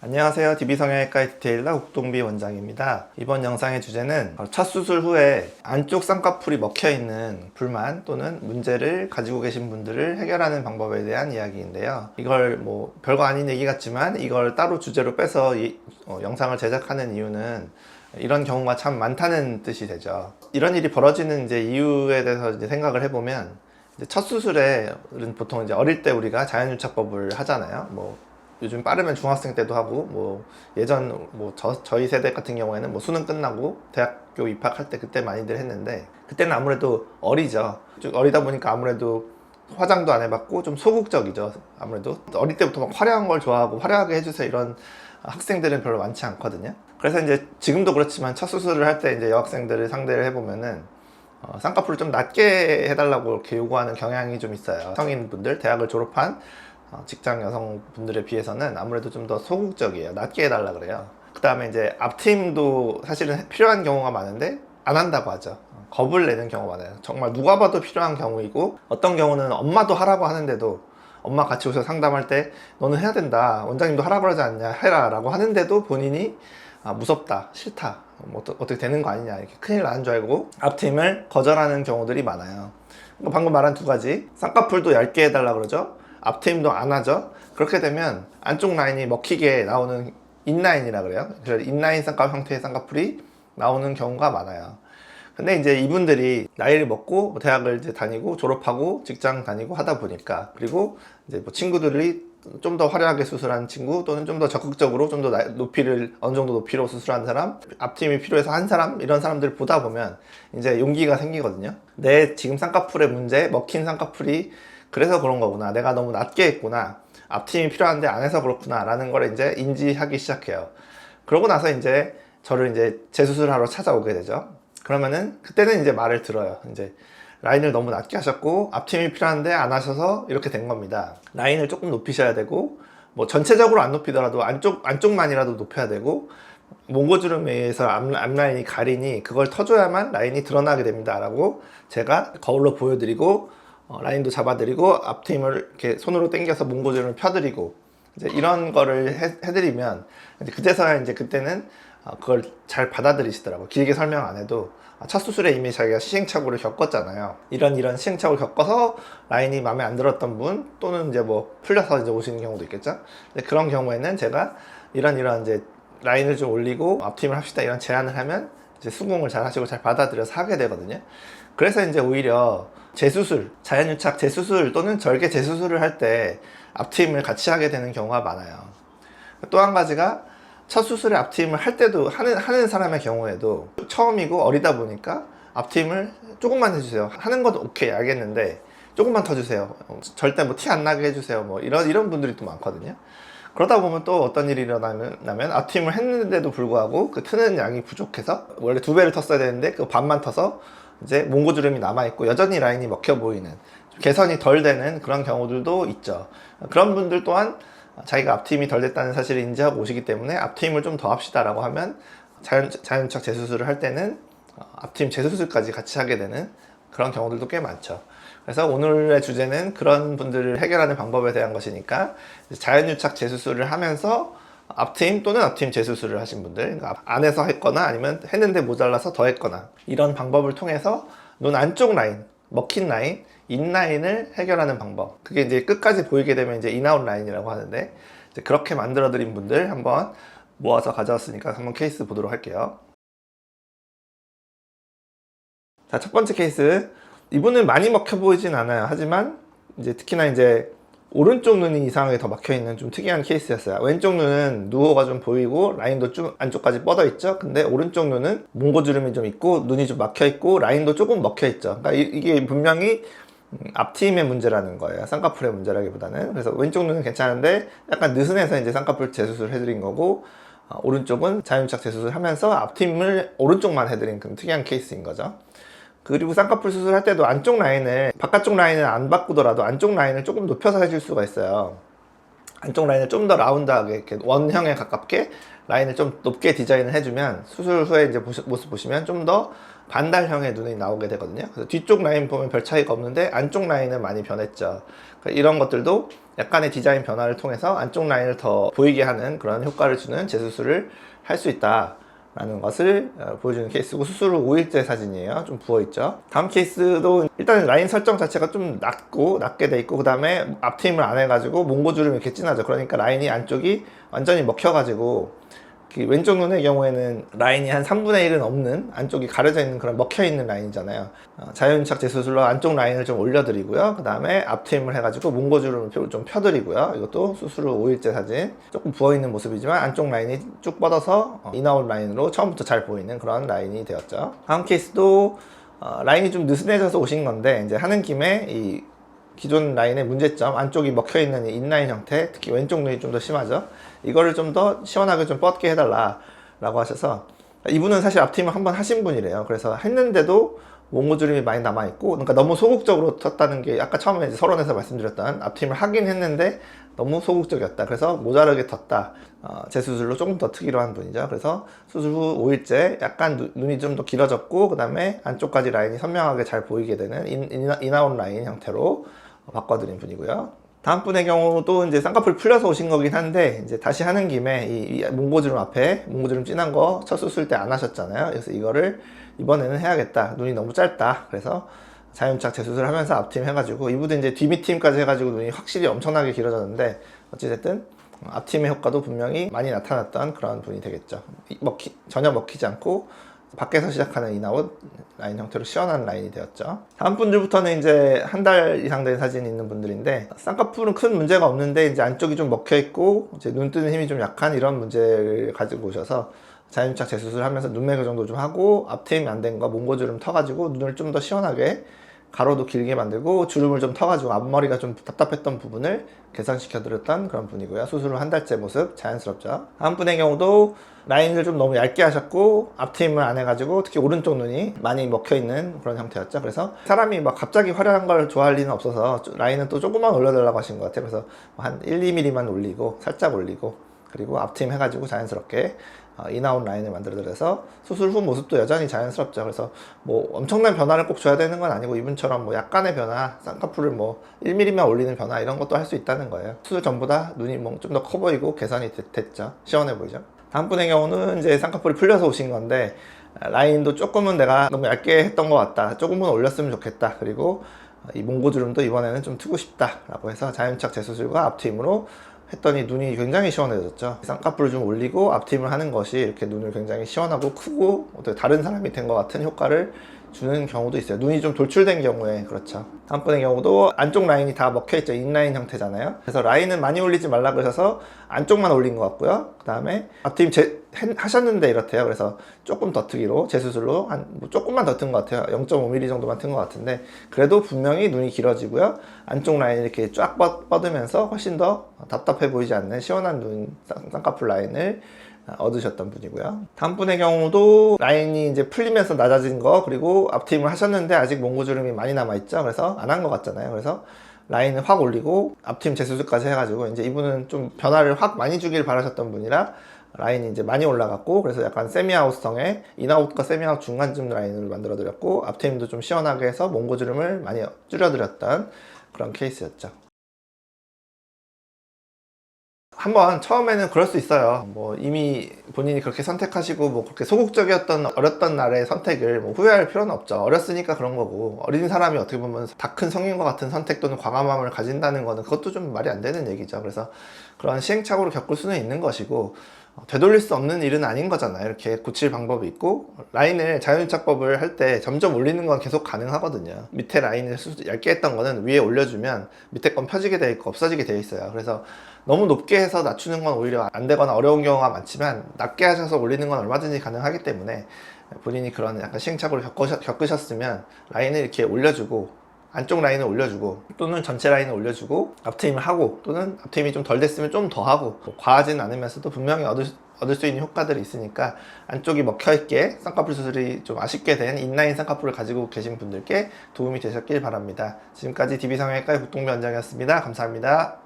안녕하세요. DB성형외과 디테일러 옥동비 원장입니다. 이번 영상의 주제는 첫 수술 후에 안쪽 쌍꺼풀이 먹혀있는 불만 또는 문제를 가지고 계신 분들을 해결하는 방법에 대한 이야기인데요. 이걸 뭐 별거 아닌 얘기 같지만 이걸 따로 주제로 빼서 영상을 제작하는 이유는 이런 경우가 참 많다는 뜻이 되죠. 이런 일이 벌어지는 이유에 대해서 생각을 해보면 첫 수술에는 보통 어릴 때 우리가 자연유착법을 하잖아요. 요즘 빠르면 중학생 때도 하고 예전 저희 세대 같은 경우에는 수능 끝나고 대학교 입학할 때 그때 많이들 했는데, 그때는 아무래도 어리죠. 어리다 보니까 아무래도 화장도 안 해봤고 좀 소극적이죠. 아무래도 어릴 때부터 막 화려한 걸 좋아하고 화려하게 해주세요 이런 학생들은 별로 많지 않거든요. 그래서 지금도 그렇지만 첫 수술을 할 때 여학생들을 상대를 해보면은 쌍꺼풀을 좀 낮게 해달라고 이렇게 요구하는 경향이 좀 있어요. 성인분들, 대학을 졸업한 직장 여성분들에 비해서는 아무래도 좀 더 소극적이에요. 낮게 해달라 그래요. 그 다음에 앞트임도 사실은 필요한 경우가 많은데 안 한다고 하죠. 겁을 내는 경우가 많아요. 정말 누가 봐도 필요한 경우이고, 어떤 경우는 엄마도 하라고 하는데도, 엄마 같이 오셔서 상담할 때 너는 해야 된다, 원장님도 하라고 하지 않냐, 해라 라고 하는데도 본인이 무섭다, 싫다, 어떻게 되는 거 아니냐, 이렇게 큰일 나는 줄 알고 앞트임을 거절하는 경우들이 많아요. 방금 말한 두 가지, 쌍꺼풀도 얇게 해달라 그러죠, 앞트임도 안 하죠. 그렇게 되면 안쪽 라인이 먹히게 나오는 인라인이라 그래요. 그래서 인라인 쌍꺼풀 형태의 쌍꺼풀이 나오는 경우가 많아요. 근데 이분들이 나이를 먹고 대학을 다니고 졸업하고 직장 다니고 하다 보니까, 그리고 친구들이 좀 더 화려하게 수술한 친구, 또는 좀 더 적극적으로 좀 더 높이를 어느 정도 높이로 수술한 사람, 앞트임이 필요해서 한 사람, 이런 사람들을 보다 보면 용기가 생기거든요. 내 지금 쌍꺼풀의 문제, 먹힌 쌍꺼풀이 그래서 그런 거구나, 내가 너무 낮게 했구나, 앞트임이 필요한데 안 해서 그렇구나 라는 걸 인지하기 시작해요. 그러고 나서 저를 재수술하러 찾아오게 되죠. 그러면은 그때는 말을 들어요. 라인을 너무 낮게 하셨고 앞트임이 필요한데 안 하셔서 이렇게 된 겁니다. 라인을 조금 높이셔야 되고, 전체적으로 안 높이더라도 안쪽만이라도 높여야 되고, 몽고주름에 의해서 앞라인이 가리니 그걸 터줘야만 라인이 드러나게 됩니다 라고 제가 거울로 보여드리고, 라인도 잡아드리고, 앞트임을 이렇게 손으로 당겨서 몽고주름을 펴드리고, 이런 거를 해드리면 그때서야 그때는 그걸 잘 받아들이시더라고요. 길게 설명 안 해도 첫 수술에 이미 자기가 시행착오를 겪었잖아요. 이런 시행착오를 겪어서 라인이 마음에 안 들었던 분, 또는 풀려서 오시는 경우도 있겠죠. 그런 경우에는 제가 이런 라인을 좀 올리고 앞트임을 합시다 이런 제안을 하면 수긍을 잘 하시고 잘 받아들여서 하게 되거든요. 그래서 오히려 재수술, 자연유착 재수술 또는 절개 재수술을 할 때 앞트임을 같이 하게 되는 경우가 많아요. 또 한 가지가, 첫 수술에 앞트임을 할 때도 하는 사람의 경우에도 처음이고 어리다 보니까 앞트임을 조금만 해주세요, 하는 것도 오케이 알겠는데 조금만 더 주세요, 절대 티 안 나게 해주세요, 이런 분들이 또 많거든요. 그러다 보면 또 어떤 일이 일어나면 앞트임을 했는데도 불구하고 그 트는 양이 부족해서, 원래 2배를 텄어야 되는데 그 반만 터서 몽고주름이 남아있고 여전히 라인이 먹혀 보이는, 개선이 덜 되는 그런 경우들도 있죠. 그런 분들 또한 자기가 앞트임이 덜 됐다는 사실을 인지하고 오시기 때문에 앞트임을 좀 더 합시다 라고 하면 자연유착 재수술을 할 때는 앞트임 재수술까지 같이 하게 되는 그런 경우들도 꽤 많죠. 그래서 오늘의 주제는 그런 분들을 해결하는 방법에 대한 것이니까, 자연유착 재수술을 하면서 앞트임 또는 앞트임 재수술을 하신 분들, 그러니까 안 해서 했거나 아니면 했는데 모자라서 더 했거나, 이런 방법을 통해서 눈 안쪽 라인, 먹힌 라인, 인라인을 해결하는 방법, 그게 끝까지 보이게 되면 인아웃 라인이라고 하는데, 그렇게 만들어 드린 분들 한번 모아서 가져왔으니까 한번 케이스 보도록 할게요. 자, 첫 번째 케이스, 이분은 많이 먹혀 보이진 않아요. 하지만 특히나 오른쪽 눈이 이상하게 더 막혀 있는 좀 특이한 케이스였어요. 왼쪽 눈은 누워가 좀 보이고 라인도 좀 안쪽까지 뻗어 있죠. 근데 오른쪽 눈은 몽고주름이 좀 있고 눈이 좀 막혀 있고 라인도 조금 먹혀 있죠. 그러니까 이게 분명히 앞트임의 문제라는 거예요. 쌍꺼풀의 문제라기보다는. 그래서 왼쪽 눈은 괜찮은데 약간 느슨해서 쌍꺼풀 재수술을 해드린 거고, 오른쪽은 자연유착 재수술을 하면서 앞트임을 오른쪽만 해드린 그런 특이한 케이스인 거죠. 그리고 쌍꺼풀 수술할 때도 안쪽 라인을, 바깥쪽 라인을 안 바꾸더라도 안쪽 라인을 조금 높여서 해줄 수가 있어요. 안쪽 라인을 좀 더 라운드하게, 이렇게 원형에 가깝게 라인을 좀 높게 디자인을 해주면 수술 후에 모습 보시면 좀 더 반달형의 눈이 나오게 되거든요. 그래서 뒤쪽 라인 보면 별 차이가 없는데 안쪽 라인은 많이 변했죠. 그러니까 이런 것들도 약간의 디자인 변화를 통해서 안쪽 라인을 더 보이게 하는 그런 효과를 주는 재수술을 할 수 있다 라는 것을 보여주는 케이스고, 수술 후 5일째 사진이에요. 좀 부어있죠. 다음 케이스도 일단 라인 설정 자체가 좀 낮게 돼 있고, 그 다음에 앞트임을 안 해가지고 몽고주름이 이렇게 진하죠. 그러니까 라인이 안쪽이 완전히 먹혀가지고, 왼쪽 눈의 경우에는 라인이 한 3분의 1은 없는, 안쪽이 가려져 있는 그런 먹혀있는 라인이잖아요. 자연유착 재수술로 안쪽 라인을 좀 올려드리고요. 그 다음에 앞트임을 해가지고 몽고주름을 좀 펴드리고요. 이것도 수술 후 5일째 사진. 조금 부어있는 모습이지만 안쪽 라인이 쭉 뻗어서 인아웃 라인으로 처음부터 잘 보이는 그런 라인이 되었죠. 다음 케이스도 라인이 좀 느슨해져서 오신 건데, 이제 하는 김에 이 기존 라인의 문제점, 안쪽이 먹혀있는 인라인 형태, 특히 왼쪽 눈이 좀 더 심하죠. 이거를 좀 더 시원하게 좀 뻗게 해달라 라고 하셔서, 이분은 사실 앞트임을 한번 하신 분이래요. 그래서 했는데도 몽고주름이 많이 남아있고, 그러니까 너무 소극적으로 텄다는 게 아까 처음에 이제 서론에서 말씀드렸던, 앞트임을 하긴 했는데 너무 소극적이었다. 그래서 모자르게 텄다. 재수술로 조금 더 특이로 한 분이죠. 그래서 수술 후 5일째 약간 눈이 좀 더 길어졌고, 그 다음에 안쪽까지 라인이 선명하게 잘 보이게 되는 인아웃 라인 형태로 바꿔드린 분이고요. 다음 분의 경우도 이제 쌍꺼풀 풀려서 오신 거긴 한데, 이제 다시 하는 김에 이 몽고주름 앞에 몽고주름 진한 거 첫 수술 때 안 하셨잖아요. 그래서 이거를 이번에는 해야겠다. 눈이 너무 짧다. 그래서 자연착 재수술 하면서 앞트임 해가지고, 이분도 이제 뒤밑트임까지 해가지고 눈이 확실히 엄청나게 길어졌는데, 어찌됐든 앞트임의 효과도 분명히 많이 나타났던 그런 분이 되겠죠. 전혀 먹히지 않고 밖에서 시작하는 인아웃 라인 형태로 시원한 라인이 되었죠. 다음 분들부터는 이제 한 달 이상 된 사진이 있는 분들인데, 쌍꺼풀은 큰 문제가 없는데 이제 안쪽이 좀 먹혀 있고 이제 눈 뜨는 힘이 좀 약한 이런 문제를 가지고 오셔서 자연착 재수술 하면서 눈매 교정도 좀 하고, 앞트임이 안 된 거 몽고주름 터가지고 눈을 좀 더 시원하게, 가로도 길게 만들고 주름을 좀 터가지고 앞머리가 좀 답답했던 부분을 개선시켜 드렸던 그런 분이고요. 수술 후 한 달째 모습 자연스럽죠. 다음 분의 경우도 라인을 좀 너무 얇게 하셨고 앞트임을 안 해가지고 특히 오른쪽 눈이 많이 먹혀있는 그런 형태였죠. 그래서 사람이 막 갑자기 화려한 걸 좋아할 리는 없어서 라인은 또 조금만 올려달라고 하신 것 같아요. 그래서 한 1, 2mm만 올리고 살짝 올리고, 그리고 앞트임 해가지고 자연스럽게 인아웃 라인을 만들어드려서 수술 후 모습도 여전히 자연스럽죠. 그래서 뭐 엄청난 변화를 꼭 줘야 되는 건 아니고, 이분처럼 뭐 약간의 변화, 쌍꺼풀을 뭐 1mm만 올리는 변화 이런 것도 할 수 있다는 거예요. 수술 전보다 눈이 뭐 좀 더 커 보이고 개선이 됐죠. 시원해 보이죠. 다음 분의 경우는 이제 쌍꺼풀이 풀려서 오신 건데, 라인도 조금은 내가 너무 얇게 했던 것 같다, 조금은 올렸으면 좋겠다, 그리고 이 몽고주름도 이번에는 좀 트고 싶다 라고 해서 자연착 재수술과 앞트임으로 했더니 눈이 굉장히 시원해졌죠. 쌍꺼풀을 좀 올리고 앞트임을 하는 것이 이렇게 눈을 굉장히 시원하고 크고 어떻게 다른 사람이 된 것 같은 효과를 주는 경우도 있어요. 눈이 좀 돌출된 경우에. 그렇죠. 다음 분의 경우도 안쪽 라인이 다 먹혀있죠. 인라인 형태잖아요. 그래서 라인은 많이 올리지 말라 그러셔서 안쪽만 올린 것 같고요. 그 다음에 앞트임 하셨는데 이렇대요. 그래서 조금 더 트기로 재수술로 뭐 조금만 더 튼 것 같아요. 0.5mm 정도만 튼 것 같은데, 그래도 분명히 눈이 길어지고요. 안쪽 라인이 이렇게 쫙 뻗으면서 훨씬 더 답답해 보이지 않는 시원한 눈, 쌍꺼풀 라인을 얻으셨던 분이고요. 다음 분의 경우도 라인이 이제 풀리면서 낮아진 거, 그리고 앞트임을 하셨는데 아직 몽고주름이 많이 남아있죠. 그래서 안 한 것 같잖아요. 그래서 라인을 확 올리고 앞트임 재수술까지 해가지고, 이제 이분은 좀 변화를 확 많이 주길 바라셨던 분이라 라인이 이제 많이 올라갔고, 그래서 약간 세미아웃성의 인아웃과 세미아웃 중간쯤 라인을 만들어 드렸고, 앞트임도 좀 시원하게 해서 몽고주름을 많이 줄여드렸던 그런 케이스였죠. 한번 처음에는 그럴 수 있어요. 뭐 이미 본인이 그렇게 선택하시고 뭐 그렇게 소극적이었던 어렸던 날의 선택을 뭐 후회할 필요는 없죠. 어렸으니까 그런 거고, 어린 사람이 어떻게 보면 다 큰 성인과 같은 선택 또는 과감함을 가진다는 거는 그것도 좀 말이 안 되는 얘기죠. 그래서 그런 시행착오를 겪을 수는 있는 것이고, 되돌릴 수 없는 일은 아닌 거잖아요. 이렇게 고칠 방법이 있고, 라인을 자연유착법을 할 때 점점 올리는 건 계속 가능하거든요. 밑에 라인을 얇게 했던 거는 위에 올려주면 밑에 건 펴지게 돼 있고 없어지게 돼 있어요. 그래서 너무 높게 해서 낮추는 건 오히려 안 되거나 어려운 경우가 많지만, 낮게 하셔서 올리는 건 얼마든지 가능하기 때문에 본인이 그런 약간 시행착오를 겪으셨으면 라인을 이렇게 올려주고, 안쪽 라인을 올려주고 또는 전체 라인을 올려주고 앞트임을 하고, 또는 앞트임이 좀 덜 됐으면 좀 더 하고, 뭐 과하진 않으면서도 분명히 얻을 수 있는 효과들이 있으니까, 안쪽이 먹혀있게 쌍꺼풀 수술이 좀 아쉽게 된 인라인 쌍꺼풀을 가지고 계신 분들께 도움이 되셨길 바랍니다. 지금까지 DB성형외과의 국동비 원장이었습니다. 감사합니다.